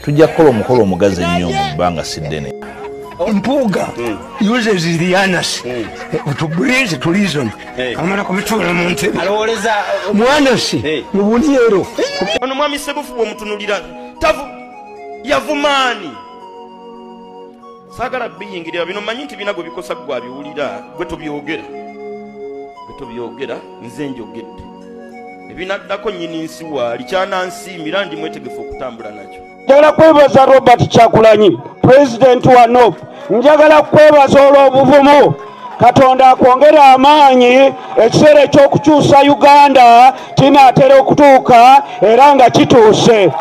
Tujja kukola omukolo omugazi ennyo mu bbanga si ddene. Mpuga uses the anus to breathe to reason. Amara kubitula mu ntebe. Alowoleza mwana si mu bunyero. Ono mwami Sebufu bw'omutunulira tavu yavumani. Sagala biyingirira bino manyi nti binago bikosa gwa biwulira gwe tobyogera. Nze njogedde. Ebinaddako nnyini nsi waali kyanansiimira ndi mwetegefu okutambula nakyo. Njagala kwebaza Robert Kyagulanyi, President wa NOP. Njagala kwebaza olw'obuvumu. Katonda akwongera amaanyi ekiseera eky'okukyusa Uganda kinaatera okutuuka era nga kituuse.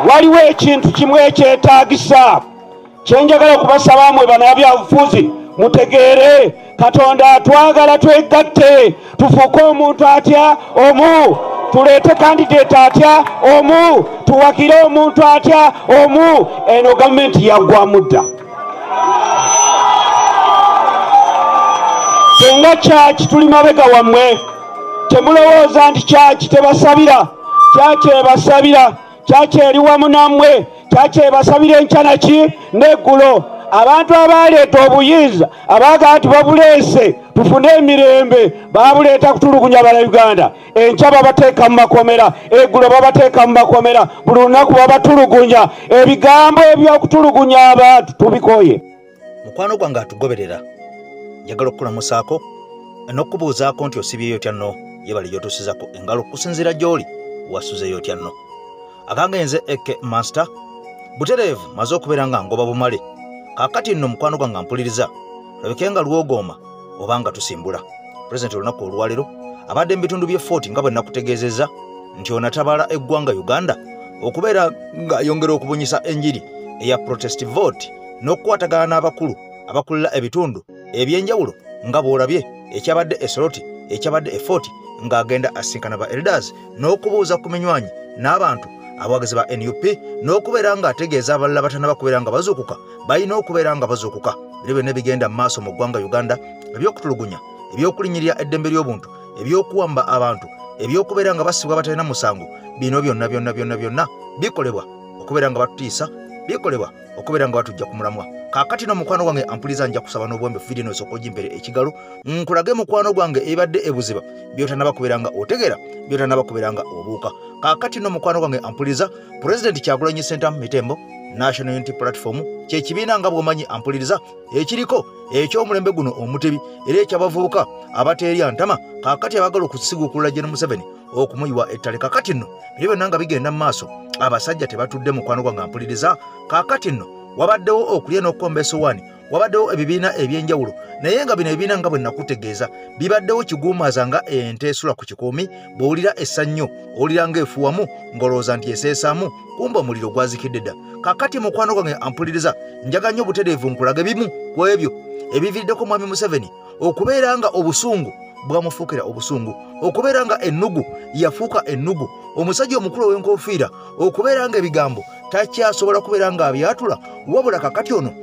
Waliwo ekintu kimu ekyetaagisa kye njagala okubasaba mmwe bannabyabufuzi mutegeere. Katonda atwagala twegatte tufuuke omuntu atya omu, tuleete kandidate atya omu, tuwakire omuntu atya omu. Eno gavumenti yaggwamu dda. Senga kyaki tuli mabega wammwe, temulowooza nti kyaki tebasabira, kyaki ebasabira, kyaki eri wamu nammwe, kyaki ebasabira enkya ki n'eggulo. Abantu abaleeta obuyinza abaagala nti babuleese tufune emirembe babuleeta kutulugunya bala Uganda. Enkya babateeka mu makomera, eggulo babateeka mu makomera, buli lunaku babatulugunya. Ebigambo eby'okutulugunya abantu tubikoye. Mukwano gwange atugoberera njagala okukulamusaako n'okubuuzaako nti osibyeyo otya nno yebali gy'otuusizako engalo okusinziira gy'oli wasuzeyo otya nno. Agange nze Eke Master butereevu maze okubeera nga ngoba bumale. Kakati nno mukwano gwange mpuliriza labike nga lwogooma oba nga tusimbula. President olunaku olwaliro abadde mu bitundu bye 40 nga bwe nakutegeezezza nti onatabaala eggwanga Uganda okubeera ng'ayongera okubunyisa enjiri eya protest vote n'okukwatagana n'abakulu abakulira ebitundu ebyenjawulo nga bw'olabye ekyabadde Esoroti ekyabadde Efort ng'agenda asinkana ba elders n'okubuuza ku minywanyi n'abantu abawagizi ba NUP n'okubeera ng'ategeeza abalala batannaba kubeera nga bazuukuka balina okubeera nga bazuukuka. Bino byonna ebigenda mu maaso mu ggwanga Uganda, eby'okutulugunya, eby'okulinyirira eddembe ly'obuntu, eby'okuwamba abantu, eby'okubeera nga basibwa batalina musango. Bino byonna bikolebwa okubeera nga batutiisa, bikolebwa okubeera nga batujja ku mulamwa. Kaakati no mukwano gwange ampuliza nja kusaba n'obwembe video no sokojimpere ekigalo nkulage mukwano gwange ebadde ebuziba byotannaba kubeera nga otegera, byotannaba kubeera nga obuuka. Kaakati no mukwano gwange ampuliza President Kyagulanyi Center Mitembo National Unity Platform kye kibiina nga bw'omanyi ampuliriza ekiriko eky'omulembe guno omutebi era ekyabavubuka abateerya ntama kaakati abagala okusiguukulula Gen Museveni okumuyiwa ettale. Kaakati nno bino byonna nga bigenda mu maaso abasajja tebatudde mukwano gwange ampuliriza. Kaakati nno wabaddewo okulya n'okukombeesa wani, wabaddewo ebibiina ebyenjawulo naye nga bino ebibiina nga bwe nakutegeeza bibaddewo kiguumaaza nga ente esula ku kikuumi bw'owulira essanyu owulira ng'efuwamu ng'olowooza nti eseesaamu kumba omuliro gwazikidde dda. Kaakati mukwano gwange ampuliriza njaga nnyo butereevu nkulaga bimu ku ebyo ebiviiriddeko mwami Museveni okubeera nga obusungu bwamufuukira obusungu, okubeera nga ennugu yafuuka ennugu, omusajja omukulu ow'enkofiira okubeera nga ebigambo takyasobola kubeera nga abyatula. Wabula kakati ono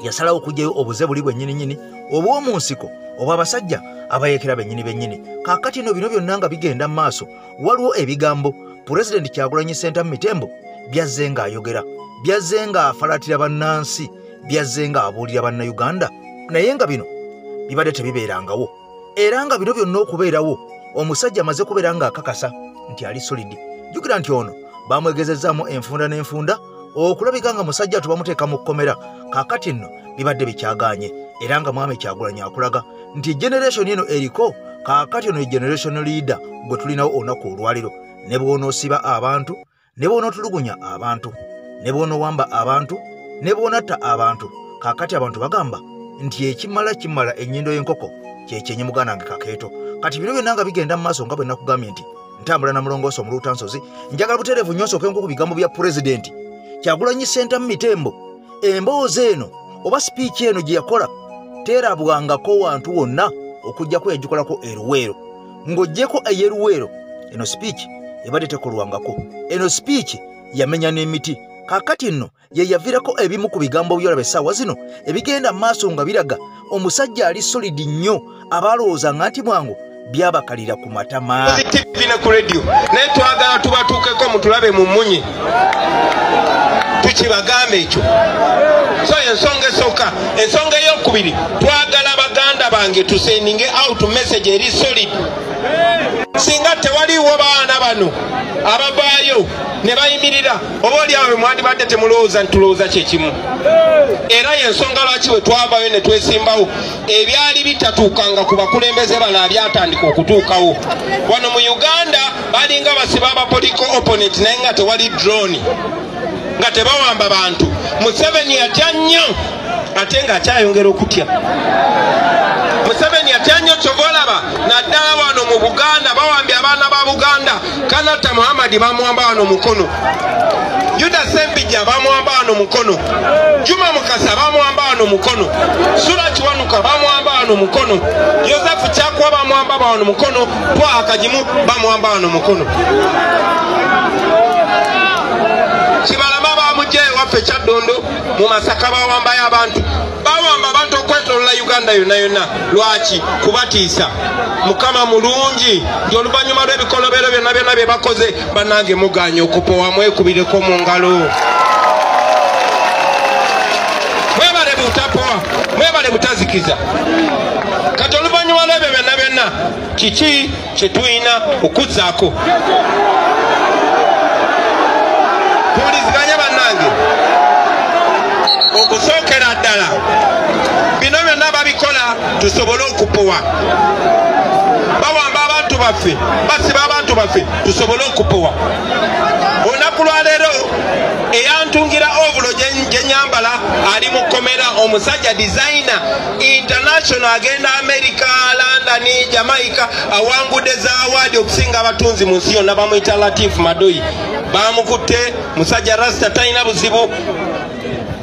yasalawo okugyayo obuze buli bwennyini obw'omu nsiko obw'abasajja abayekera bennyini. Kaakati no bino byonna nga bigenda mu maaso waliwo ebigambo President Kyagulanyi Center Mitembo byazze ng'ayogera, byazze ng'afalatira bannansi, byazze ng'abuulira bannayuganda naye nga bino bibadde tebibeerangawo. Era nga bino byonna okubeerawo omusajja amaze kubeera ng'akakasa nti ali solidi. Jjukira nti ono bamwegezezzaamu enfunda n'enfunda okulabika nga musajja tubamuteeka mu kkomera. Kaakati nno bibadde bikyagaanye era nga mwami Kyagulanyi akulaga nti generation eno eriko. Kaakati ono generation leader gwe tulinawo olunaku olwaliro. Ne bw'onoosiba abantu, ne bw'onootulugunya abantu, ne bw'onoowamba abantu, ne bw'onatta abantu. Kaakati abantu bagamba nti ekimala ennyindo y'enkoko kyekyenye muganda wange kakeeto. Kati bino byonna nga bigenda mu maaso nga bwe nakugambye nti ntambula na mulongooso mu Luutansozi. Njagala butereevu nnyo nsookenko ku bigambo bya President Kyagulanyi Center Mitembo. Emboozi eno oba sipiiki eno gye yakola teerabwangako wantu wonna okuggyako yagikolako eruweero. Ng'oggyeko ey'eruweero eno sipiiki ebadde tekolwangako. Eno sipiiki yamenya n'emiti. Kaakati nno ye yaviirako ebimu ku bigambo byolaba essaawa zino ebigenda mu maaso nga biraga omusajja ali solidi nnyo abaalowooza nga nti mwangu byabakalira ku matama. Bina ku radio naye twaga tulabe mu munye tukibagambe ekyo so ensonga esooka ensonga ey'okubiri twagala baganda bange tusendinge out message eri solid singa tewaliwo baana bano abavaayo ne bayimirira oba oli awo mwandibadde temulowooza ntulowooza kyekimu era yensonga lwaki bwe twavayo ne twesimbawo ebyali bitatuukanga ku bakulembeze bano abyatandika okutuukawo wano mu Uganda balinga basiba abapolitical opponent naye nga tewali drone nga tebawamba bantu Museveni atya nnyo ate ng'akyayongera okutya Museveni atya nnyo kyobalaba naddala wano mu Buganda bawambye abaana ba Buganda Kanata Muhammad bamuwamba wano mukono Juda Sempijja bamuwamba wano mukono Juma Mukasa bamuwamba wano mukono Sura Kiwanuka bamuwamba wano mukono Yosefu Kyakwa bamuwamba wano mukono Twaha Kajimu bamuwamba wano mukono Kibalama bamujje waffe Kyaddondo mu Masaka bawambayo abantu okwetolola Uganda yonna yonna lwaki kubatiisa Mukama mulungi nti oluvannyuma lw'ebikolobero byonna byonna bye bakoze bannange muganye okupowa mwekubireko mu ngalo mwebale butapowa mwebale butazikiza kati oluvannyuma lw'ebyo byonna byonna kiki kye tulina okuzzaako tuwuliziganya bannange okusookera ddala bino byonna babikola tusobole okupowa bawamba abantu baffe basiba abantu baffe tusobole okupowa olunaku lwaleero eyantungira ovulo gye nyambala ali mu komera omusajja designer international agenda America, London, Jamaica awangudde za awadi okusinga abatunzi mu nsi yonna bamuyita Latif Madoyi bamukutte musajja rasta talina buzibu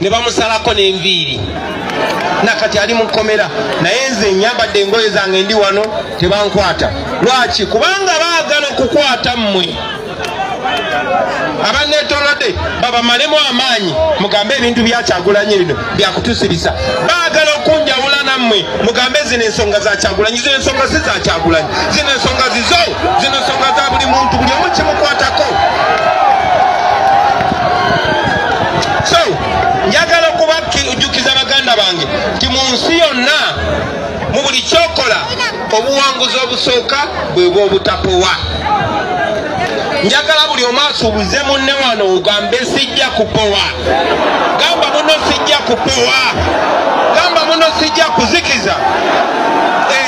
ne bamusalako n'enviiri nakati ali mu komera naye nze nyambadde engoye zange ndi wano tebankwata lwaki kubanga baagala okukwata mmwe abaneetoolodde babamalemu amaanyi mugambe ebintu bya Kyagulanyi bino byakutusirisa baagala okunjawula nammwe mugambe zino ensonga za Kyagulanyi zino ensonga si za Kyagulanyi zino ensonga zizo zino ensonga za buli muntu buli omu kimukwatako so njagala okubajjukiza baganda bange nti mu nsi yonna mu buli kyokola obuwanguzi obusooka bwe bw'obutapowa njagala buli omu asuubize munne wano ogambe sijja kupowa gamba muno sijja kupowa gamba muno sijja kuzikiza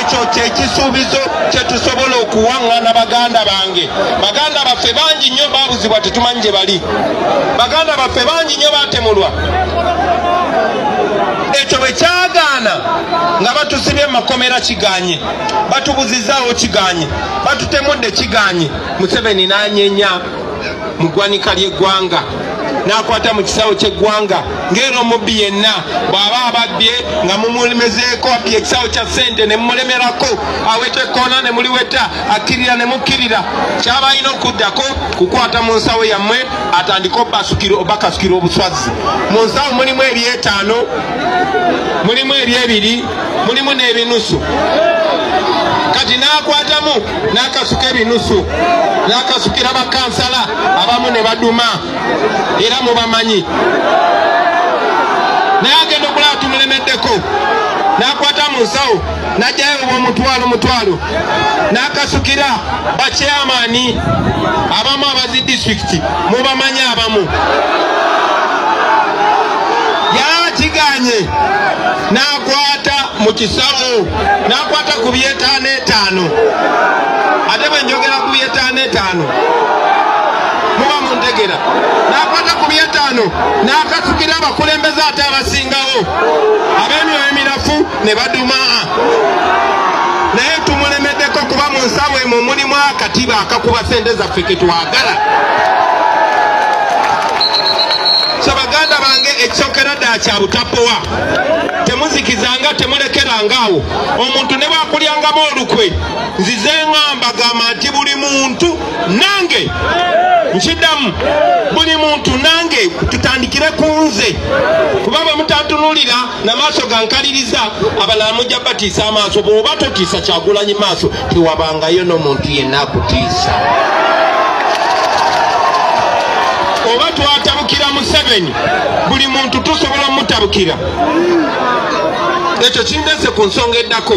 ekyo kyekisuubizo kyetusobola okuwaŋŋana baganda bange baganda baffe bangi nnyo baabuzibwa tetumanyi gye bali baganda baffe bangi nnyo baatemulwa ekyo bwe kyagaana nga batusibye makomera kiganye batubuzizaawo kiganye batutemudde kiganye Museveni n'anyenya mu ggwanika ly'eggwanga n'akwata mu kisawo ky'eggwanga ng'era omubbi yenna bw'aba ababbye nga mumulemezeeko abbye ekisawo kya ssente ne mumulemerako aweta ekkoona ne muliweta akkirira ne mukkirira kyaba alina okuddako kukwata mu nsawo yammwe atandika obakasukira obuswazi mu nsawo mulimu ebyetaano mulimu ebyebiri mulimu n'ebinusu kati n'akwatamu n'akasuka ebinusu n'akasukira bakansala abamu ne baduma era mubamanyi naye agenda okulaba tumulemeddeko n'akwata mu nsawo n'ajjayo omutwalo n'akasukira bakyamaani abamu abazi disitulikiti mubamanyi abamu yakiganye n'akwata mu kisawo n'akwata ku byetaano etaano ate bwe njogera ku byetaano etaano muba muntegera n'akwata ku byetaano n'akasukira abakulembeze ate abasingawo ab'emyoyo emirafu ne baduma naye tumulemeddeko kuba mu nsawo emwo mulimu akatiba akakuba sente zaffe ke twagala baganda bange ekisookera ddala kya butapowa temuzikizanga temulekerangaawo omuntu ne bwakulyangamu olukwe nzize ŋŋamba gamba nti buli muntu nange nkiddamu buli muntu nange tutandikire ku nze kuba bwe mutatunulira n'amaaso gankaliriza abalala mujja batiisa amaaso bw'oba totiisa Kyagulanyi maaso tewabangayo n'omuntu yenna akutiisa Museveni buli muntu tusobola mutabukira ekyo kindese ku nsonga eddako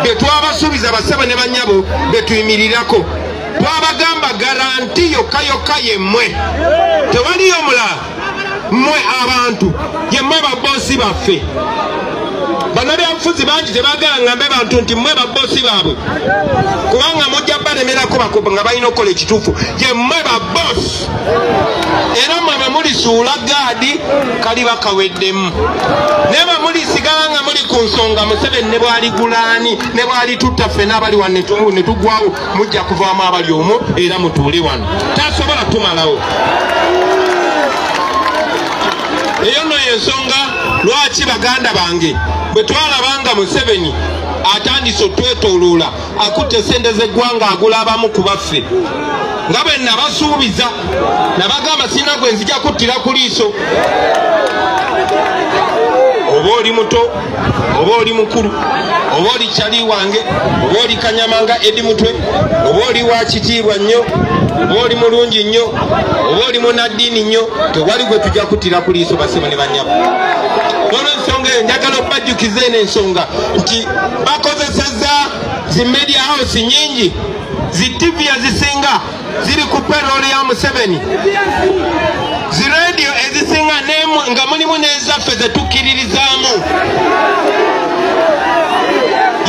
bye twabasuubiza basaba ne banyabo bye tuyimirirako twabagamba garanti yokka yokka yemmwe tewaliyo mulala mmwe abantu yemmwe babosi baffe bannabyabufuzi bangi tebagala ngambe bantu nti mmwe babosi baabwe kubanga mujja balemerako bakuba nga balina okukola ekituufu yemmwe babosi era mmwe bwe mulisuula gaadi kaliba kaweddemu naye bwe mulisigala nga muli ku nsonga Museveni ne bwali gulaani ne bwali tutta ffe n'abali wano ne tugwawo mujja kuvaamu abali omwo era mutuule wano tasobola tumalawo eyo no yensonga lwaki baganda bange bwe twalabanga Museveni atandise otwetooloola akutte sente z'eggwanga agula abamu ku baffe nga bwe nabasuubiza nabagamba sirina gwe nzija kuttira ku liiso oba oli muto oba oli mukulu oba oli kyali wange oba oli kanyamanga edi mutwe oba oli wa kitiibwa nnyo oba oli mulungi nnyo oba oli munaddiini nnyo tewali gwe tujja kuttira ku liiso basebo ne banyabo olw'ensonga eyo njagala okubajjukiza eno ensonga nti bakozesezza zi media house nyingi zi TV ezisinga ziri ku payroll ya Museveni zi radio ezisinga nga mulimu n'ezaffe zetukkiririzaamu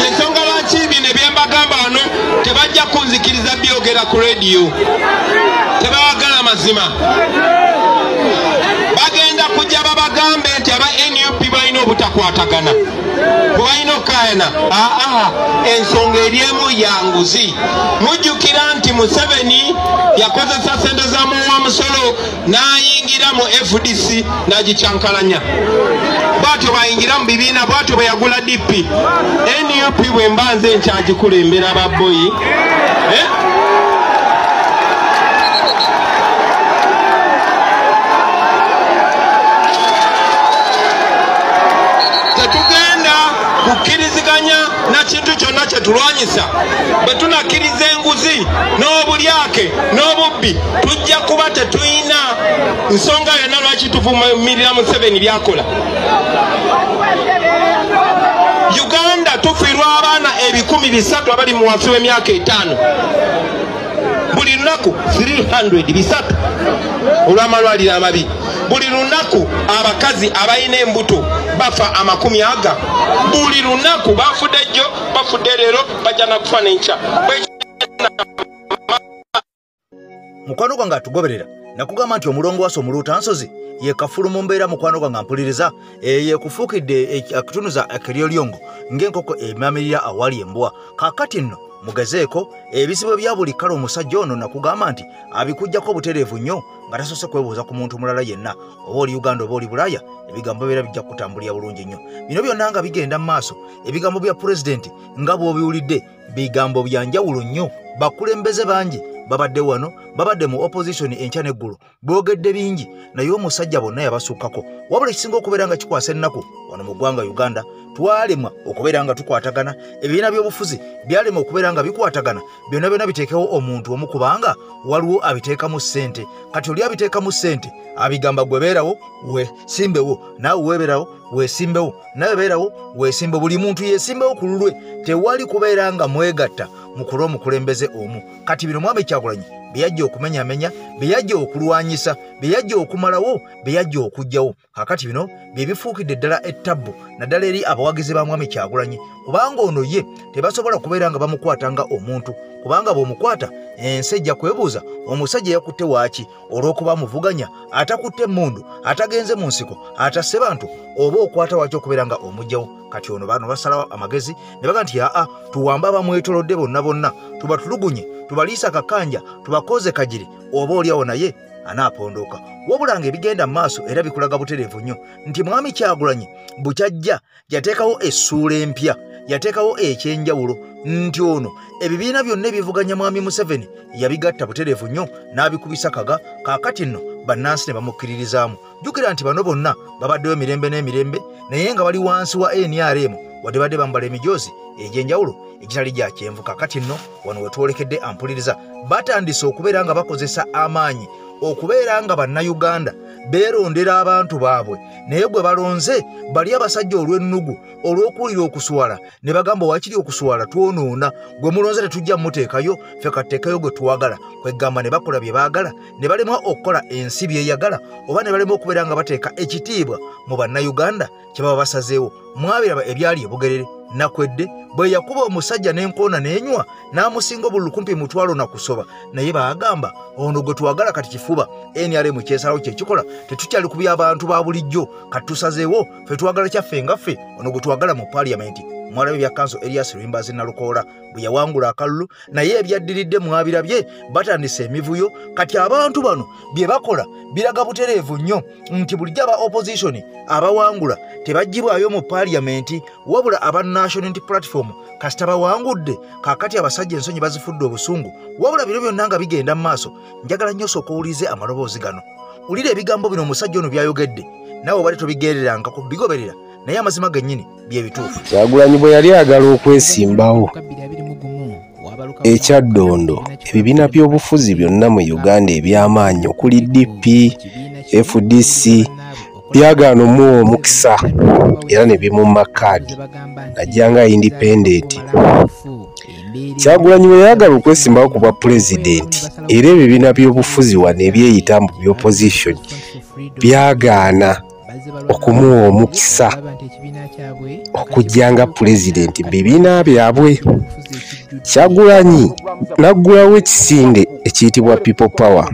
yensonga lwaki bino ebyembagamba wano tebajja kunzikiriza byogera ku radio tebawagala mazima bagenda kujja babagambe nti aba NUP balina obutakwatagana balina okayana ensonga eryemu yanguzi mujjukira nti Museveni yakozesa sente za muwa musolo n'ayingira mu FDC n'agicyankalanya bwatyo bayingira mu bibiina bwatyo bwe yagula DP NUP bwe mbanze nkyagikulembera baboyi kukkiriziganya na kintu kyonna kye tulwanyisa bwe tunakkiriza enguzi n'obulyake n'obubbi tujja kuba tetuyina nsonga yonna lwaki tuvumirira Museveni byakola Uganda tufiirwa abaana 300 abali mu wansi w'emyaka 5 buli lunaku 300 olw'amalwaliro amabi buli lunaku abakazi abalina embuto bafa 40 buli lunaku bafudde jjo bafudde leero bajja na kufa n'enkya mukwano gwange atugoberera nakugamba nti omulongo wase omuluutansozi ye kafulu mu mbeera mukwano gwange ampuliriza yekufuukidde akutunuza akeryolyongo ng'enkoko emamirira awali embwa kaakati nno mugezeeko ebizibu bya buli kale omusajja ono nakugamba nti abikujjako obutereevu nnyo nga tasose kwebuuza ku muntu mulala yenna oba oli Uganda oba oli Bulaaya ebigambo beera bijja kutambulira bulungi nnyo bino byonna nga bigenda mu maaso ebigambo bya pulezidenti nga bw'obiwulidde bigambo bya njawulo nnyo bakulembeze bangi babadde wano babadde mu opposition enkya n'eggulu boogedde bingi naye omusajja bonna yabasukkako wabula ekisinga okubeera nga kikwasa ennaku wano mu ggwanga Uganda twalemwa okubeera nga tukwatagana ebibiina by'obufuzi byalemwa okubeera nga bikwatagana byonna byonna biteekewo omuntu omu kubanga waliwo abiteekamu ssente kati oli abiteekamu ssente abigamba gwe beerawo weesimbewo naawe weebeerawo weesimbewo nawe beerawo weesimbe buli muntu yeesimbewo ku lulwe tewali kubeera nga mwegatta mu kulwa omukulembeze omu kati bino Mwami Kyagulanyi byajja okumenyamenya byajja okulwanyisa byajja okumalawo byajja okujjawo kakati bino byebifuukidde ddala ettabbu naddala eri abawagizi ba Mwami Kyagulanyi kubanga ono ye tebasobola kubeera nga bamukwatanga omuntu kubanga bw'omukwata ensi ejja kwebuuza omusajja yakutte waaki olw'okuba amuvuganya atakutte emmundu atagenze mu nsiko atasse bantu oba okwata waaki okubeera nga omugjawo kati ono bano basalawo amagezi ne baga nti tuwambe abamwetolodde bonna bonna tubatulugunye tubaliisa kakanja tubakoze kagiri oba oliawo naye anaapondoka wabulanga ebigenda mu maaso era bikulaga butereevu nnyo nti Mwami Kyagulanyi bukyajja yateekawo essuula empya yateekawo ekyenjawulo nti ono ebibiina byonna ebivuganya Mwami Museveni yabigatta butereevu nnyo n'abikubisa kaga kaakati nno bannansi ne bamukkiririzaamu jjukira nti bano bonna babaddewo emirembe n'emirembe naye nga bali wansi wa NRM wadde badde bambala emijoozi egy'enjawulo egitali gya kyenvu kakati nno wano wetwolekedde ampuliriza batandise okubeera nga bakozesa amaanyi okubeera nga bannayuganda beerondera abantu baabwe naye bwe balonze bali abasajja olw'ennugu olw'okuwulira okuswala ne bagamba wakiri okuswala twonoona gwe mulonze tetujja muteekayo ffe katteekayo gwe twagala kwegamba ne bakola bye baagala ne balemwa okukola ensi byeyagala oba ne balemwa okubeera nga bateeka ekitiibwa mu bannayuganda kye baba basazeewo mwabiraba ebyali ebugerere nakwedde bwe yakuba omusajja n'enkoona n'enywa n'amusinga obululu kumpi mutwalo na kusoba naye baagamba ono gwe twagala kati kifuba NRM kyesalawo kyekikola tetukyali ku by'abantu ba bulijjo kati tusazeewo ffe twagala kyaffe nga ffe ono gwe twagala mu paaliyamenti mwalabe bya kanso Elias Lwimbazi Nalukoola bwe yawangula akalulu naye ebyaddiridde mwabirabye batandise emivuyo kati abantu bano bye bakola biraga butereevu nnyo nti bulijjo aba opposition abawangula tebaggyibwayo mu paaliyamenti wabula aba National Unity Platform kasita bawangudde kaakati abasajja ensonyi bazifudde obusungu wabula bino byonna nga bigenda mu maaso njagala nnyo sooka owulize amaloboozi gano wulira ebigambo bino omusajja ono byayogedde naawe obali tobigererangako bigoberera naye amazima gennyini byebituufu. Kyagulanyi bwe yali agala okwesimbawo ekyaddondo ebibiina by'obufuzi byonna mu Uganda eby'amaanyi okuli DP, FDC byagaana omuwa omukisa era ne bimumma kaadi najjanga independent. Kyagulanyi bwe yagala okwesimbawo ku bwa pulezidenti era ebibiina by'obufuzi wano ebyeyita mu by'opposition byagaana okumuwa omukisa okujjanga pulezidenti mu bibiina byabwe. Kyagulanyi naggulawo ekisinde ekiyitibwa People Power.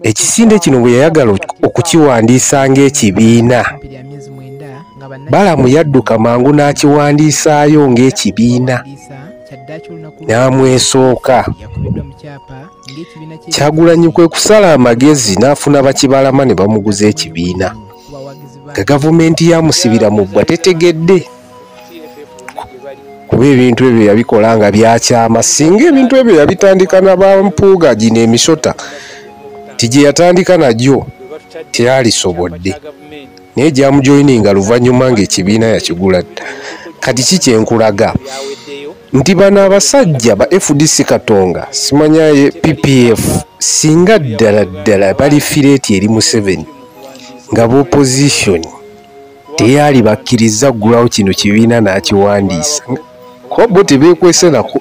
Ekisinde kino bwe yayagala okukiwandiisa ng'ekibiina Balamu yadduka mangu n'akiwandiisaayo ng'ekibiina n'amwesooka. Kyagulanyi kwe kusala amagezi n'afuna bakibalama ne bamuguza ekibiina. Gavumenti yamusibira mu bbwa tetegedde kuba ebintu ebyo yabikola nga byakyama. Singa ebintu ebyo yabitandika n'abampuuga gino emisota tije yatandika najjo teyalisobodde naye gyamujoyininga luvannyuma ng'ekibiina yakigula. Kati kikyenkulaga nti bano abasajja ba FDC Katonga simanyaye PPF singa ddala bali fireeti eri Museveni nga b'opposition teyali bakkiriza ggulawo kino kibiina n'akiwandiisa ko bo tebeekwese nako.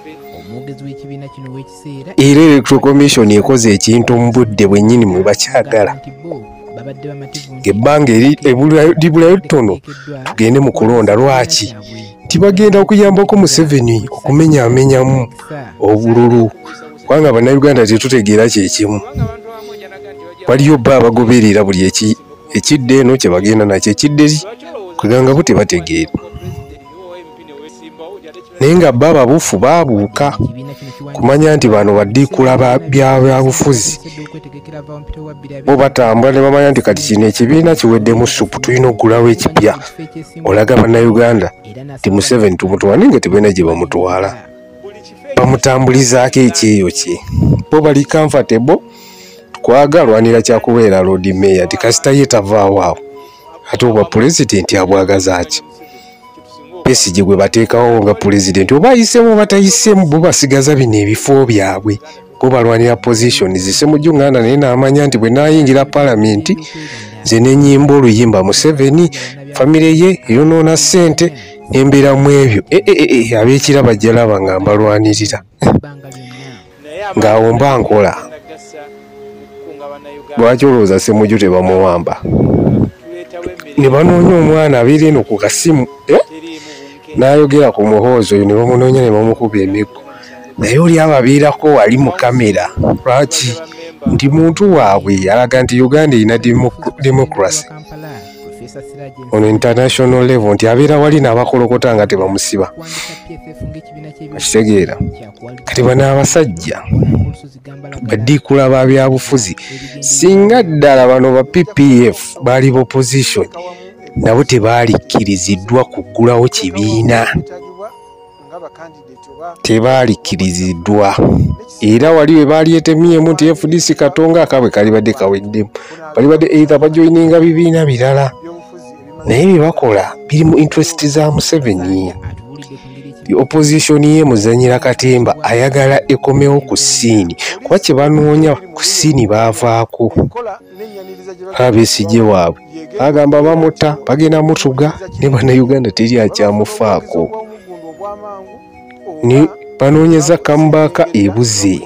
Era Electoral Commission ekoze ekintu mu budde bwennyini mwe bakyagala ng'ebbanga libulayo ttono tugende mu kulonda. Lwaki tibagenda okuyambako Museveni okumenyaamenyamu obululu kubanga bannayuganda tetutegeera kyekimu. Waliyo bba abagoberera buli ekidde eno kye bagenda nakyo ekidde kweganga bo tebategeera naye nga bba ababuufu baabuuka kumanya nti bano baddiikula byabufuzi bo batambula ne bamanya nti kati kino ekibiina kiweddemu supu tulina okugulawo ekipya. Olaga bannayuganda ti Museveni tumutwale nga tebalina gye bamutwala bamutambulizaako ekyeyo kye. Bo bali comfortable twagalwanira kyakubeera Lord Mayor ti kasita ye tavaawo awo ate obwa pulezidenti abwagaza ki. Besigye gwe bateekawo nga pulezidenti oba ayisemu batayisemu bo basigaza bino ebifo byabwe. Bo balwanira position zisemujju nganda naye n'amanya nti bwe naayingira paalamenti nze n'ennyimba oluyimba Museveni famire ye eyonoona ssente n'embeera mu ebyo ab'ekira bajja laba nga mbalwanirira ng'awo mba nkola. Lwaki olowooza Ssemujju tebamuwamba ne banoonya omwana abeera eno ku kasimu n'ayogera ku muhoozi oyo ne bamunoonya ne bamukuba emiggo naye oli ababeerako wali mu kamera. Lwaki nti muntu waabwe yalaga nti Uganda erina democracy on international level nti abeera wali n'abakolokota nga tebamusiba. Akitegeera kati bano abasajja baddiikula ba byabufuzi singa ddala bano ba PPF baali opposition nabo tebaalikkiriziddwa kuggulawo kibiina tebaalikkiriziddwa. Era wali we baalyetemyemu nti FDC Katonga akabwe kalibadde kaweddemu balibadde either bajoyininga bibiina birala naye bye bakola biri mu interest za Museveni. opposition ye muzanyira katemba ayagala ekomewo ku ssiini kuba kye banoonya ku ssiini baavaako Besigye waabwe agamba bamutta bagenda mutuga ne bannayuganda teri akyamufaako ne banoonyeza kambaaka ebuze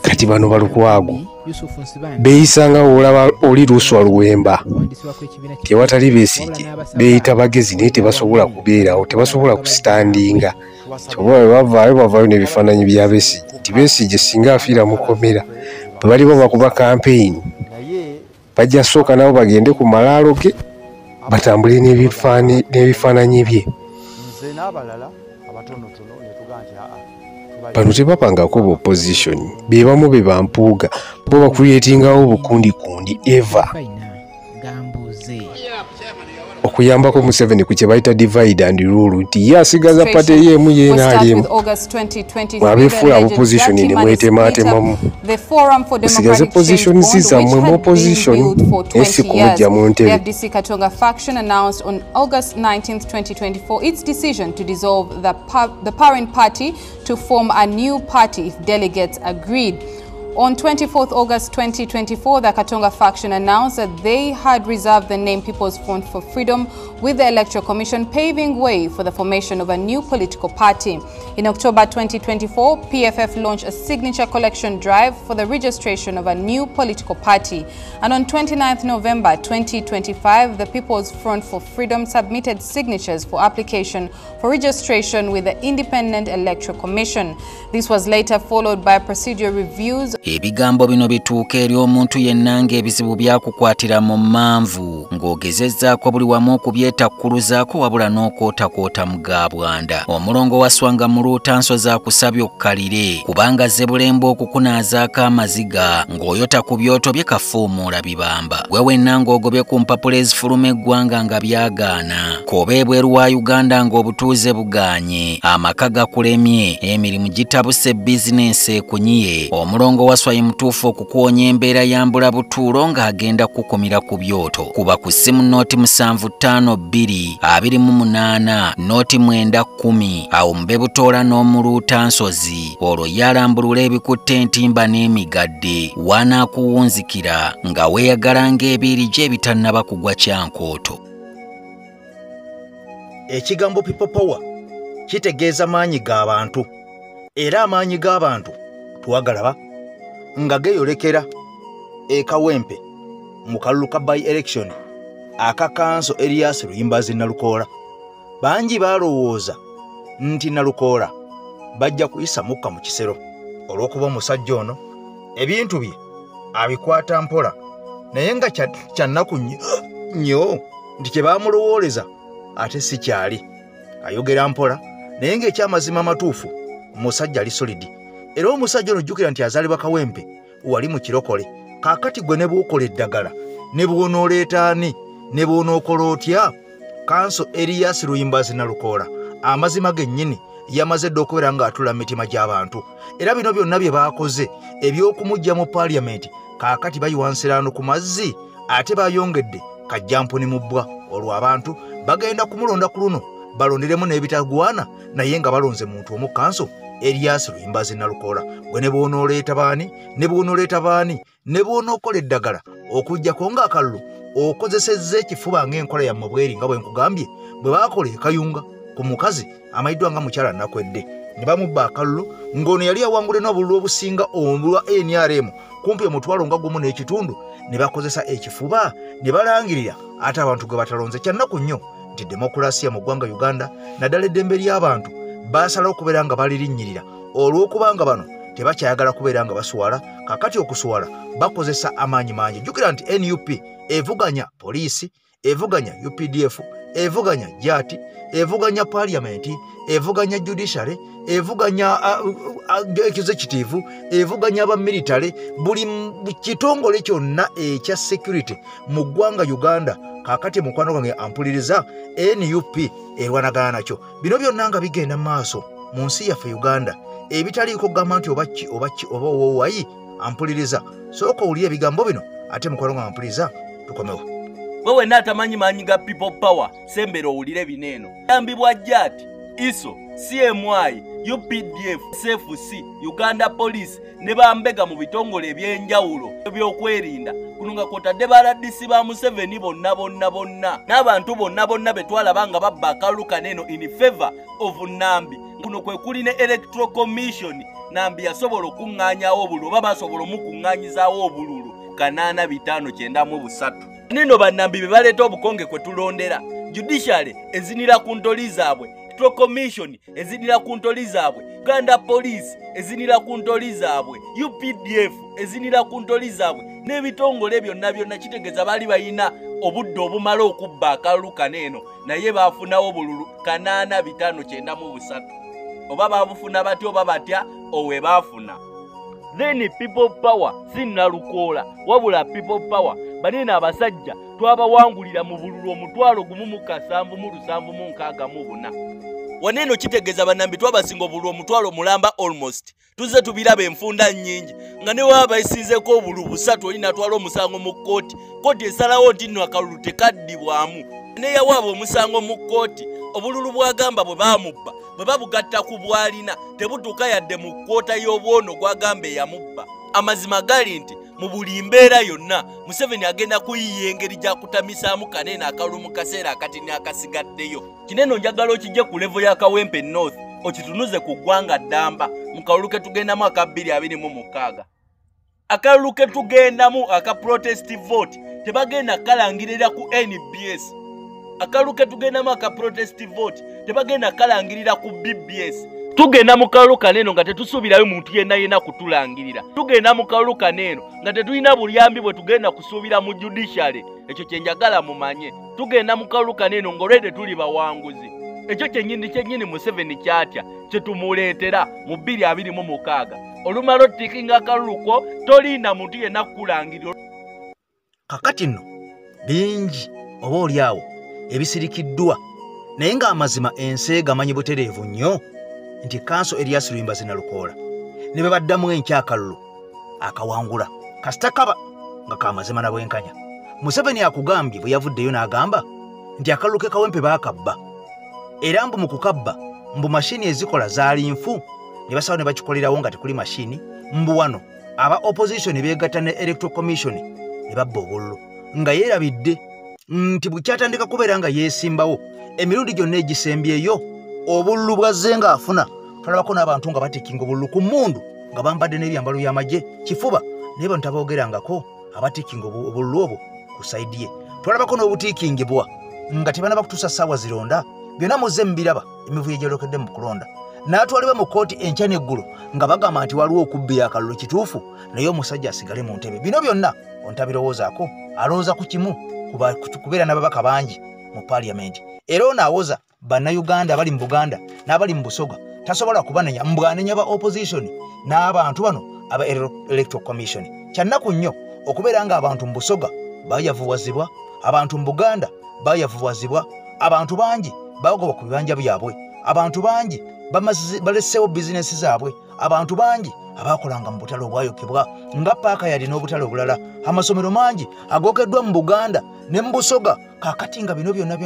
kati bano balukwago beeyisanga olaba oli Luswa Luwemba tewatali Besigye beeyita bagezi naye tebasobola kubeerawo tebasobola kusitandinga kyobola bavaayo n'ebifaananyi bya Besigye nti Besigye singa afiira mukomera bwe balibo bakuba kampeyini bajja sooka nabo bagende ku malaalo ge batambule n'ebifaananyi bye bano tebapangako bu opposition be bamu be bampuuga bo bakuleetingawo obukundi eva okuyambako Museveni ku kye bayita divide and rule nti ye asigaza pate yeemu yeena alimu mwabeefuula opposition ne mwetemaatemamu esigaze position zammwe mu opposition ensi kumujja mu ntebe. FDC Katonga faction announced on August 19, 2024 its decision to dissolve the parent party to form a new party if delegates agreed. On 24th August 2024, the Katonga faction announced that they had reserved the name People's Front for Freedom with the Electoral Commission, paving way for the formation of a new political party. In October 2024, PFF launched a signature collection drive for the registration of a new political party. And on 29th November 2025, the People's Front for Freedom submitted signatures for application for registration with the Independent Electoral Commission. This was later followed by procedural reviews. Ebigambo bino bituuka eri omuntu yenna ng'ebizibu byakukwatira mu manvu ng'ogezezzaako buli wamu okubyetakkuluzaako wabula n'okootakoota mu gaabwanda. Omulongo wa Swanga mu Luutansozi akusabye okkalire kubanga Zebbulembe okukunaazaako amaziga ng'oyota ku byoto bye kafuumuula bibamba. Gwe wenna ng'ogobye ku mpapula ezifuluma eggwanga nga byagaana. Koba ebweru wa Uganda ng'obutuuze bugaanye. Amaka gakulemye, emirimu gitabuse bizinensi ekunyiye. Omulongo wa Swai mutuufu okukuwonya embeera yambula butuulo ng'agenda kukumira ku byoto. Kuba ku ssimu nooti 752228 nooti 910 awo mube butoola n'omu Luutansozi olwo yalambulula ebikutte entimba n'emigadde wanaakuwunzikira nga weeyagala ng'ebiiri gye ebitannaba kugwa kyankooto. Ekigambo people power kitegeeza maanyi g'abantu era amaanyi g'abantu twagalaba nga geeyolekera Kawempe mu kalulu ka by election aka kanso Erias Luyimbazi Nalukoola. Bangi balowooza nti Nalukoola bajja kuyisa mukka mu kisero olw'okuba omusajja ono ebintu bye abikwata mpola naye nga kyannaku nnyo nti kye baamulowooleza ate si kyali ayogera mpola naye ng'ekyamazima amatuufu omusajja ali solidi. Era omusajja ono jjukira nti azaalibwa Kawempe wali mu kirokole kaakati gwe ne bw'okola eddagala ne bw'onooleeta ani ne bw'onookola otya. Kanso Erias Luyimbazi Nalukoola amazima gennyini yamaze dda okubeera ng'atula mu mitima gy'abantu era bino byonna bye baakoze eby'okumujja mu paaliyamenti kaakati bayiwa nsiraano ku mazzi ate bayongedde kajjampuni mu bbwa. Olwo abantu bagenda kumulonda ku luno balonderemu n'ebitagwana naye nga balonze muntu omu kanso Erias Luyimbazi Nalukoola. Gwe ne bw'onooleeta baani ne bw'onooleeta baani ne bw'onookola eddagala okuggyako ng'akalulu okozesezza ekifuba ng'enkola yammwe bweri nga bwe nkugambye bwe baakola ekayunga ku mukazi amayiddwa nga mukyala Nakwedde ne bamubba akalulu ng'ono yali yawangule n'obululu obusinga obulwa NRM kumpi omutwalo nga gumu n'ekitundu ne bakozesa ekifuba ne balangirira ate abantu gwe batalonze. Kyannaku nnyo nti demokulasiya mu ggwanga Uganda naddala eddembe ly'abantu baasalawo okubeera nga balirinyirira olw'okubanga bano tebakyayagala kubeera nga baswala kakati okuswala bakozesa amaanyi mangi. Jjukira nti NUP evuganya poliisi, evuganya UPDF, evuganya JAT, evuganya paaliyamenti, evuganya judiciary, evuganya executive, evuganya abamilitale, buli kitongole kyonna ekya security mu ggwanga Uganda kakati mukwano gwange ampuliriza NUP erwanagana nakyo. Bino byonna nga bigenda maaso mu nsi yaffe Uganda ebitaliiko gamba nti oba wowayi ampuliriza sooka owulira ebigambo bino ate mukwano gwange ampuliriza tukomewo. wewe natamanyi manyi ga people power sembero owulire bineeno yambibwa jati iso CMI UPDF CFC Uganda Police ne bambega mu bitongole ebyenjawulo ebyokwerinda kununga kwotadde baladisi ba Museveni bonna n'abantu bonna betwalaba babba Akalu Kaneno in favor of Nambi kuno kwe kuli ne Electoral Commission Nambi yasobola okuŋŋaanyawo obululu oba basobola omukuŋŋaanyizaawo obululu 859 nino bannambi be baleeta obukonge kwe tulondera judiciary ezinira ku ntoli zaabwe Electoral Commission ezinira ku ntoli zaabwe Uganda Police ezinira ku ntoli zaabwe UPDF ezinira ku ntoli zaabwe n'ebitongole byonna kitegeeza baali bayina obudde obumala okubba Akalu Kaneno naye baafunawo obululu 859 oba baabufuna batya oba batya owe baafuna. Then people power sinnalukoola wabula people power banene abasajja twabawangulira mu bululu 1,774 waneno kitegeeza bannambi twabasinga obululu 1,000 mulamba almost tuze tubiraba enfunda nnyingi nga ne waba bayisinzeko obululu 3 olina twala omusango mu kkooti kkooti esalawo nti nno akalulu tekaddibwamu ne yawaaba omusango mu kkooti obululu bwagamba bwe baamubba bwe babugatta ku bwalina tebutuuka yadde mu kkoota y'obwono gwagamba eyamubba. Amazima gali nti mu buli mbeera yonna Museveni agenda kuyiiya engeri gy'akutamisaamu Kanene Akalu mu kaseera akatini akasigaddeyo. Kineno njagala okijje ku levo ya Kawempe North okitunuze ku ggwanga ddamba mu kalulu ke tugendamu aka 2026. Akalulu ke tugendamu aka protest vote tebagenda kalangirira ku NBS. Akalulu ke tugendamu aka protest vote tebagenda kalangirira ku BBS. Tugenda mu Kalulu Kaneno nga tetusuubirayo muntu yenna kutulangirira. Tugenda mu Kalulu Kaneno nga tetulina buyambi bwe tugenda kusuubira mu judiciary. Ekyo kye njagala mumanye. Tugenda mu Kalulu Kaneno ng'olwedde tuli bawanguzi. Ekyo kyennyini Museveni kyatya kye tumuleetera mu 2026. Olumala ottikinga akalulu ko toliina muntu yenna kukulangirira. Kakati nno bingi oba oliawo ebisirikiddwa naye ng'amazima ensi gamanyi butereevu nnyo nti kanso Erias Luyimba Zinalukoola ne bwe baddamu enkyakalulu akawangula kasita kaba nga kamazima na bwenkanya. Museveni akugambye bwe yavuddeyo n'agamba nti akalulu ke Kawempe baakabba era mbu mu kukabba mbu mashini ezikola zaali nfu ne basawo ne bakikolerawo nga tekuli mashini mbu wano aba opposition beegatta ne Electoral Commission ne babba obululu nga yeerabidde nti bukyatandika kubeera nga yeesimbawo emirundi gyonna egisembyeyo obululu bwazze nga afuna. Tulabako n'abantu nga batikinga obululu ku mmundu nga bambadde n'ebyambalo by'amagye kifuba naye bantu aboogerangako abatikinga obululu obwo ku sayidi ye. Tulabako n'obutiikingibwa nga tebanaba kutuusa ssaawa zironda byonna muzze mubiraba emivuyo gyalokedde mu kulonda. N'atwalibwa mu kkooti enkya n'eggulo nga bagamba nti waliwo okubbira akalulu kituufu naye omusajja asigale mu ntebe. Bino byonna ontabirowoozaako alowooza ku kimu kubeera n'ababaka bangi mu paaliyamenti era ono awoza bannayuganda abali mu Buganda n'abali mu Busoga tasobola kubanenya mbwanenya ba opposition n'abantu bano aba Electoral Commission. Kyannaku nnyo okubeera ng'abantu mu Busoga bayavuwazibwa, abantu mu Buganda bayavuwazibwa, abantu bangi bagoba ku bibanja byabwe, abantu bangi balessewo bizinesi zaabwe, abantu bangi abakolanga mu butale obwayokebwa nga paaka yali n'obutale obulala, amasomero mangi agokeddwa mu Buganda ne mu Busoga. Kakati nga bino byonna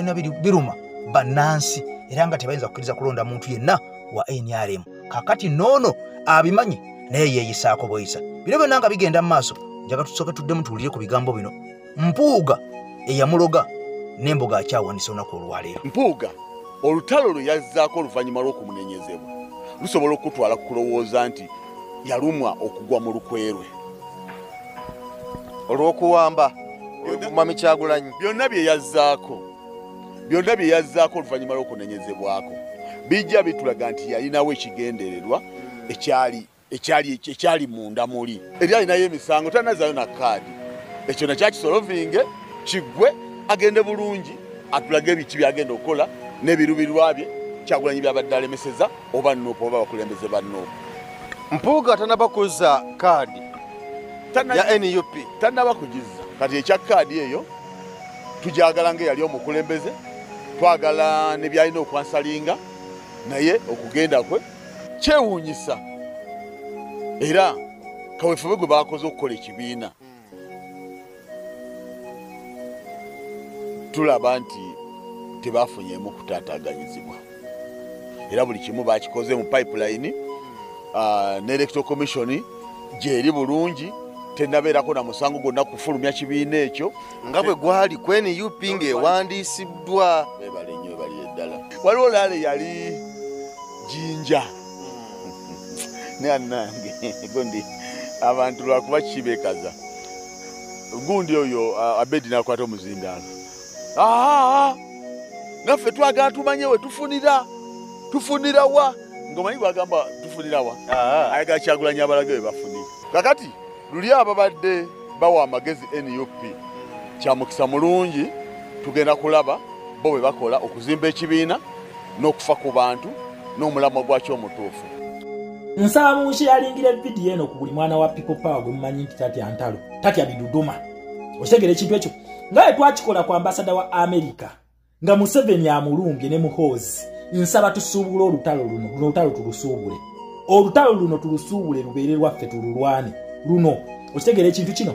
biruma bannansi era nga tebayinza kukkiriza kulonda muntu yenna wa NRM. Kakati noono abimanyi naye yeeyisaako bweyisa. Bino byonna nga bigenda mu maaso njaga tusooke tuddemu tuwulire ku bigambo bino. Mpuuga eyamuloga n'emboga akyawanise olunaku olwaleero. Mpuuga olutalo lwe yazzaako oluvannyuma lw'okumunenyezebwa lusobola okutwala kulowooza nti yalumwa okugwa mu lukwerwe olw'okuwamba Mami Kyagulanyi. Byonna bye yazzaako oluvannyuma lw'okunenyezebwako bijja bitulaga nti yalinawo ekigendererwa ekyali munda muli eri alinayo emisango tanazaayo na kaadi. Ekyo nakyakisolovinge kiggwe agende bulungi atulage ebiki byagenda okukola n'ebirubirwa bye Kyagulanyi byabadde alemeseza oba Nuupu oba bakulembeze ba Nuupu. Mpuuga tanaba kuzza kaadi ya NUP tanaba kugizza. Kati ekya kaadi eyo tujagala nga yali omukulembeze twagala ne byalina okwansalinga naye okugenda kwe kyewuunyisa era kaweefube gwe bakoze okukola ekibiina tulaba nti tebafunyeemu kutaataaganyizibwa era buli kimu bakikoze mu pipeline ne electoral commission gyeri bulungi tenabeerako na musango gwonna kufulumya kibiina ekyo nga bwe gwali kweni UP ng'ewandiisiddwa webale nnyo webali eddala waliwo laale yali jinja ne annange gondi abantu lwakuba kibeekaza gundi oyo Abedi nakwata omuzindaalo naffe twagala tumanye we tufunira wa ngomanyi gwagamba tufunira wa ayagala Kyagulanyi abalage we bafunira kakati luli ababadde bawa amagezi NUP kya mukisa mulungi tugenda kulaba bo bwe bakola okuzimba ekibiina n'okufa ku bantu n'omulamwa gwakyo omutuufu. Nsaba munshi yalingire video eno ku buli mwana wa People Power gwe mumanyi nti tatya ntalo tatya biduduma okitegera ekintu ekyo nga twakikola ku ambasada wa America nga Museveni amulunge ne Muhoozi. Nsaba tusuubule olutalo tulusuubule olutalo luno tulusuubule lubeere lwaffe tululwane luno okitegera ekintu kino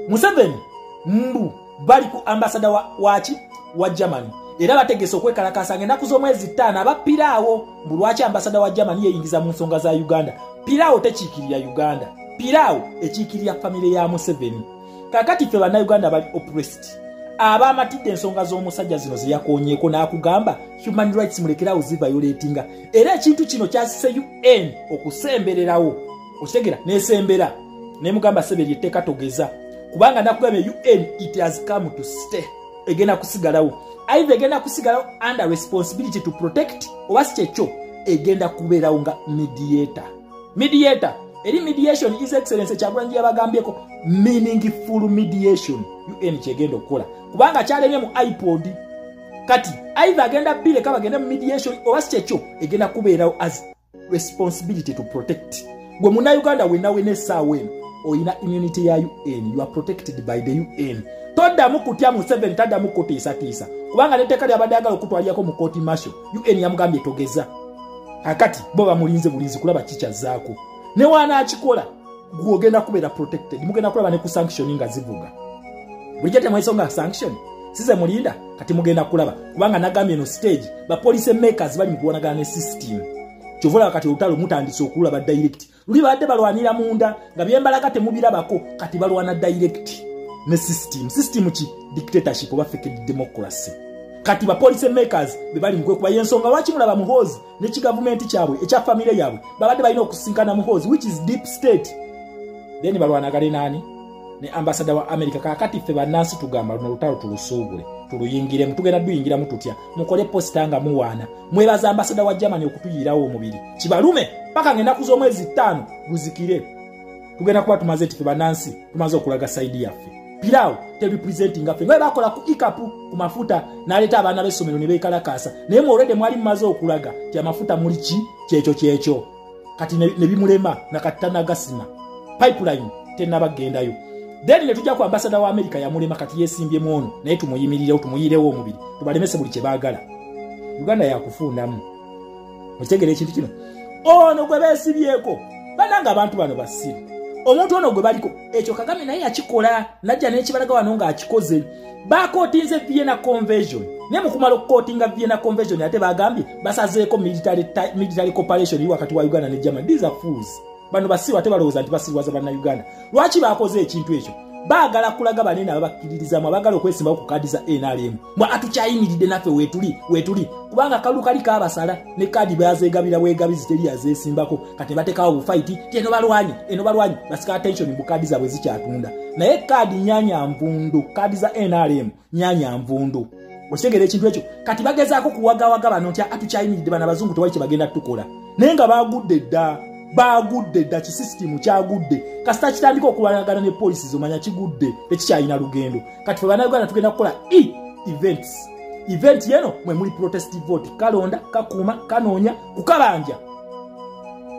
Museveni mbu bali ku ambasada wa Germany era bategese okwekalakasa ng'ennaku z'omwezi 5 abapiraawo mbu lwaki ambasada wa Germany yeyingiza mu nsonga za Uganda. Piraawo tekiikirira Uganda, piraawo ekiikirira famire ya Museveni. Kakati ffe bannayuganda bali oppressed abaamatidde ensonga z'omusajja zino ze yakoonyeeko n'akugamba human rights mulekerawo ziviolatinga era ekintu kino kyasise UN okusembererawo okitegera n'esembera nemugamba Seberi etteeka togeza kubanga nakugambye UN it has come to stay egenda kusigalawo either egenda kusigalawo under responsibility to protect oba si kyekyo egenda kubeerawo nga mediator eri mediation is excellence Kyagulanyi yabagambyeko meaningful mediation UN kyegenda okukola kubanga kyalemye mu iPod kati either agenda bile kaba agenda mu mediation oba si kyekyo egenda kubeerawo as responsibility to protect gwe munnayuganda wenna essaawa eno oyina immunity ya UN, you are protected by the UN. Toddamu kutya Museveni taddamu kutiisatiisa kubanga n'etteeka lyabadde ayagala okutwalyako mu kooti martial UN yamugambye togeza kakati bo bamulinze bulinzi kulaba kikyazaako ne wanaakikola gwogenda kubeera protected mugenda kulaba ne ku sanction nga zivuga bulijjo temwesonga sanction size mulinda kati mugenda kulaba kubanga nagambye no stage ba police makers bali mu kuwanagana ne system kyovula kati olutalo mutandise okulaba direct luli badde balwanira munda nga byembalaga temubirabako kati balwana direct ne system ki dictatorship oba fake democracy kati ba police makers be bali mukwe kuba yensonga lwaki mulaba Muhoozi ne government kyabwe ekya family yabwe babadde balina okusinkana Muhoozi which is deep state then balwanagale nani ne ambassador wa America kakati ffe bannansi tugamba luno lutalo tulusuubule tuluyingire mutugenda duyingira mututya mukole posta nga muwaana mwebaza ambassador wa Germany okutuyirawo omubiri kibalume paka ngenda kuzo mwezi 5 luzikire tugenda kuba tumaze ffe bannansi tumaze okulaga side yaffe Piraawo te representing affe nga bakola ku ikapu ku mafuta naleta abaana b'essomero ne beekalakasa naye mu already mwali mumaze okulaga ti amafuta muli ki kyekyo kati ne bimulema nakatana gasima pipeline tenabagendayo then ne tujja ku ambassador wa America yamulema kati yesimbye muono naye tumuyimirire tumuyirewo omubiri tubalemese buli kye baagala Uganda yakufundamu okitegera ekintu kino ono gwe beesibyeko bananga abantu bano basiru omuntu ono gwe baliko ekyo Kagame naye yakikola najja n'ekibalaga wano nga akikoze bakootinze Vienna Convention ne mukumala okukootinga Vienna Convention ate bagambye basazeeko military cooperation wakati wa Uganda ne Germany. These are fools. Bano basiru ate balowooza nti basirwaza bannayuganda lwaki bakoze ekintu ekyo baagala kulaga banene ababakkiririzamu abagala okwesimbawo ku kaadi za NRM mbwa atukyayimiridde naffe weetuli kubanga kalulu kali kaabasala ne kaadi bazeegabira bwegabizi teri azeesimbako kati bateekawo bufaiti ti eno balwanyi basika attention mu kaadi zaabwe zikyatunda naye kaadi nyanya nvundu kaadi za NRM nyanya nvundu okitegera ekintu ekyo kati bagezaako kuwagawaga bano nti atukyayimiridde bano abazungu tewali kye bagenda tukola naye nga bagudde dda ki system kyagudde kasita kitandika okulwanagana ne police zomanya kigudde tekikyayina lugendo kati fwe bannayuganda tugenda kukola event yeno mwe muli protest vote kalonda kakuuma kanoonya kukabanja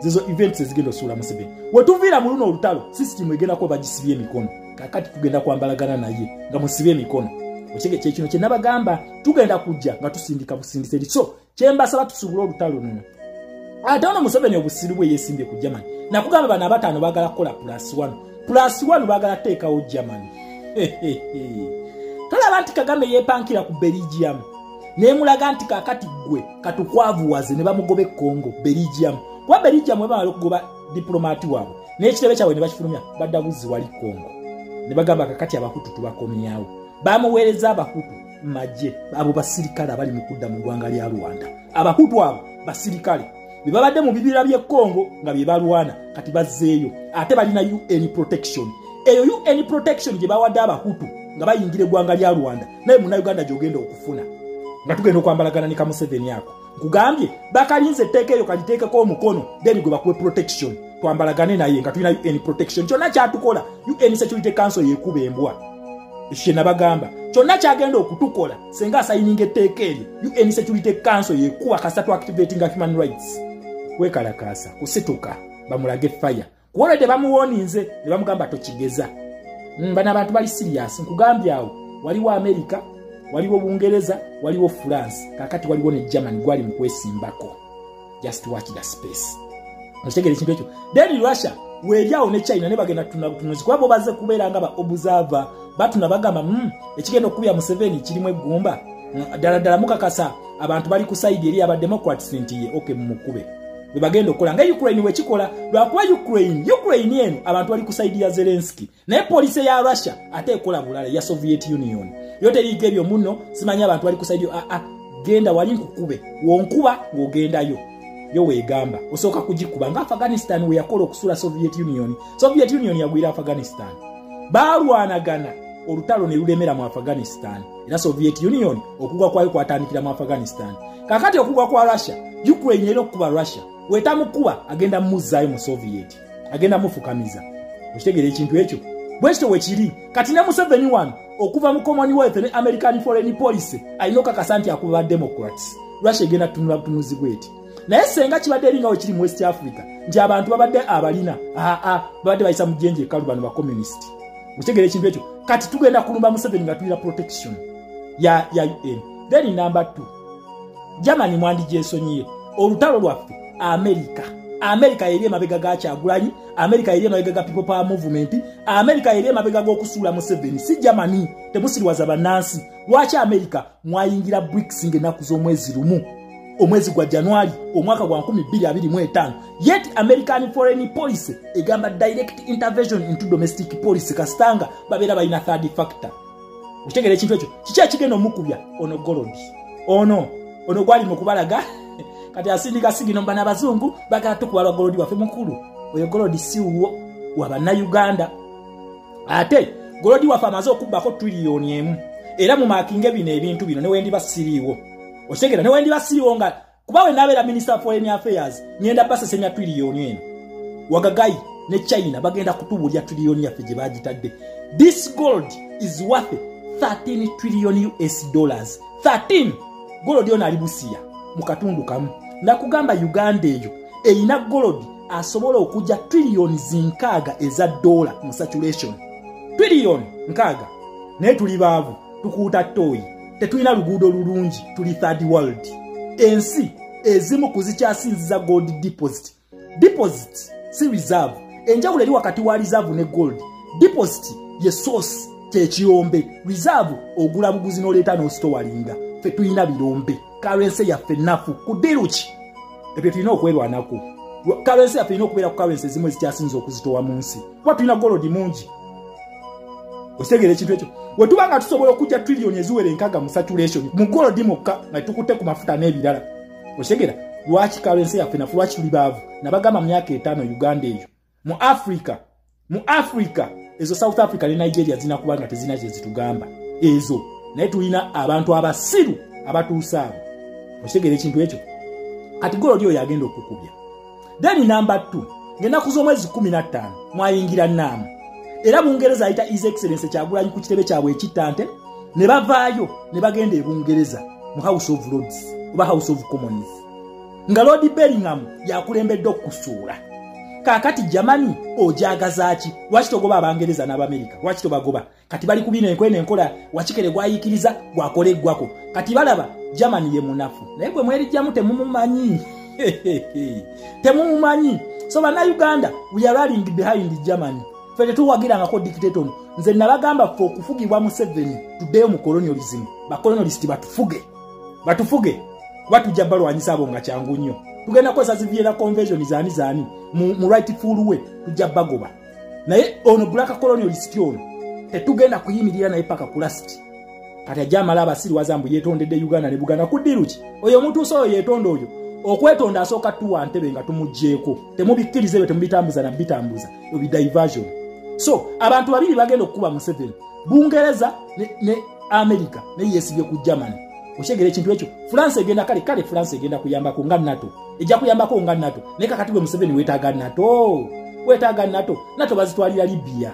zizo events ezigenda osuula Museveni wetuviira mu luno olutalo system egenda kuba bagisibye emikono kakati tugenda kwambalagana naye nga musibye emikono okigye kino kye nabagamba tugenda kujja nga tusindika busindise so kyembasaba tusubula olutalo luno ate ono Museveni obusiru bwe yeesimbye ku Germany nakugamba bano abataano baagala kukola +1 baagala teekawo Germany talaba bwemulaga nti Kagame yepankira ku Belgium nemulaga nti kakati gwe katukwavuwaze ne bamugobe Congo Belgium kwa Belgium webamala okugoba diplomati waabwe n'ekitebe kyabwe ne bakifulumya badda buzzi wali Congo ne bagamba kakati abahutu tubakomyawo bamuweereza abahutu majje abo basirikale abali mu kudda mu ggwanga lya Rwanda abahutu abo basirikale bwe babadde mu bibira by'e Congo nga bye balwana kati bazzeeyo ate balina UN protection eyo UN protection gye bawadde abahutu nga bayingira eggwanga lya Rwanda naye munnayuganda gy'ogenda okufuna nga tugenda okwambalagana ne Museveni ako nkugambye bakalinze etteeka eyo kaliteekeko omukono then gwe bakuwe protection twambalagane naye nga tulina UN protection kyonna kyatukola UN Security Council yekuba embwa ekyo nabagamba kyonna kyagenda okutukola senga asayininga etteeka eryo UN Security Council yekuba kasatu activating human rights wekalakasa kusituka bamulage fire kuwolede bamuwoninze ne bamugamba tokigeza bana abantu bali serious nkugambye awo waliwo America waliwo Bungereza waliwo France kakati waliwo ne Germany gwali mu kwesimbako just watch the space otegere kintu ekyo then Russia weeryawo ne China ne bagenda tunozi kwabo baze kubeera nga ba observer batuna bagamba ekigenda okubya Museveni kirimu eggumba ddala mukakasa abantu bali ku side eri aba Democrats nti okay mukube bwe bagenda okola nga Ukraine wekikola lwakuba Ukraine eno abantu bali ku side ya Zelensky naye police ya Russia ate ekola bulala ya Soviet Union yote liga ebyo muno simanya abantu bali ku side genda wali nkukube wonkuba ng'ogendayo yo wegamba osooka kugikuba nga Afghanistan we yakola okusula Soviet Union yagwira Afghanistan balwanagana olutalo ne lulemera mu Afghanistan era Soviet Union okugwa kwayo kwatandikira mu Afghanistan kakati okugwa kwa Russia Ukraine ero kuba Russia wetamukuba agenda muzaayo mu Soviet agenda mufukamiza okitegere ekintu ekyo bwekito wekiri kati ne Museveni wano okuva mu Commonwealth ne American Foreign Policy ayinoka kasanti akuba Democrats Russia egenda tunula butunuzi bweti naye senga kibadde eringa wekiri mu West Africa nti abantu babadde abalina babadde bayisa mu jjenje ekalu bano ba communist okitegere ekintu ekyo kati tugenda kulumba Museveni nga tulira protection ya UN then number 2 Germany mwandi jesonyiye olutalo lwaffe America eri emabega ga Kyagulanyi America eri emabega ga People Power Movement America eri emabega g'okusuula Museveni si Germany temusiriwaza bannansi lwaki America mwayingira BRICS ng'ennaku z'omwezi lumu omwezi gwa January omwaka gwa 2025 yet American Foreign Policy egamba direct intervention into domestic policy kastanga babeera balina third factor ukitegere ekintu ekyo kiki ekigenda omukubya ono Golodi ono gwali mu kubalaga kati asindika sigino mbana abazungu bagala tukubala Golodi waffe mukulu oyo Golodi si uwo wabana Uganda ate Golodi waffe amaze okubbako trillioni emu era mu makinge bino ebintu bino ne wendi basiriiwo okitegera ne wendi basiriiwo nga kuba we nabeera Minister of Foreign Affairs ngenda basesenya trillioni eno Wagagai ne China bagenda kutubulya trillioni yaffe gye bagitadde this gold is worth 13 trillion US dollars 13 Golodi ono ali Busia mu katundu kamu nakugamba Uganda eyo eyina Golodi asobola okujja trillioni zinkaaga eza dola mu saturation trillioni nkaaga naye tuli baavu tukuuta toyi tetulina luguudo lulungi tuli third world ensi ezimu kuzikyasinziza gold deposit si reserve enjawulo eri wakati wa reserve ne gold deposit ye source kyekiyombe reserve ogula buguzi n'oleeta n'ositowalinga ffe tulina birombe currency yaffe nafu kudiruki ebyo tulina okwerwanako currency yaffe erina okubeera ku currency ezimu ezikyasinza okuzitowa mu nsi kuba tulina golodi mungi okitegera ekintu ekyo we tuba nga tusobola okujja trillioni eziwera enkaaga mu saturation mu golodi mokka nga tukutte ku mafuta n'ebirala okitegera lwaki currency yaffe nafu lwaki tuli baavu nabagamba mu myaka 5 Uganda eyo mu Africa ezo South Africa ne Nigeria zina kuba nga tezina kye zitugamba ezo naye tulina abantu abasiru abatuusa abo okitegera ekintu ekyo kati golodi oyo yagenda okukubya then number 2 ng'ennaku z'omwezi 15 mwayingira Naamu era Bungereza ayita His Excellency Kyagulanyi ku kitebe kyabwe ekittante ne bavaayo ne bagenda e Bungereza mu House of Lords oba House of Commons nga Lord Bellingham yakulembedde okusuula kakati Germany ojagazaaki lwaki togoba Abangereza n'Abamerika lwaki tobagoba kati bali kubina enkwene enkola wakikere gwayikiriza gwakoleggwako kati balaba Germany ye munafu naye gwe mwerijjamu temumumanyi temumumanyi so bana Uganda we are rallying behind Germany fete tuwagirangako dictator ono nze nabagamba ffe okufugibwa Museveni tuddeyo mu colonialism bacolonialist batufuge batujja balwanyisa abo nga kyangu nnyo tugenda kwesa ziviera convention zaani mu rightful way tujja bagoba naye ono black colonialist ono tetugenda kuyimirira naye paka kulasti kati ajamala abasiri wazambu yetondedde Uganda ne Buganda kudiruki oyo omuntu so yetonda oyo okwetonda asooka tuwa ntebe nga tumugjeeko temubikkirize bwe temubitambuza na bitambuza obi diversion so abantu babiri bagenda okukuba Museveni Bungereza ne America ne yesibye ku Germany oshegere ekintu ekyo France egenda kale France egenda kuyambako nga NATO ejja kuyambako nga NATO ne kakati bwe Museveni wetaaga NATO bazitwalira Libya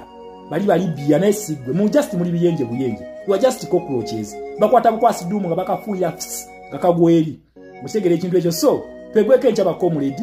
bali Libya naye sigwe mu just muri biyenje buyenje you are just cockroaches bakwata bukwasi dumu nga bakafuya nga kagweri mushegere ekintu ekyo so twegweke nchaba komuledi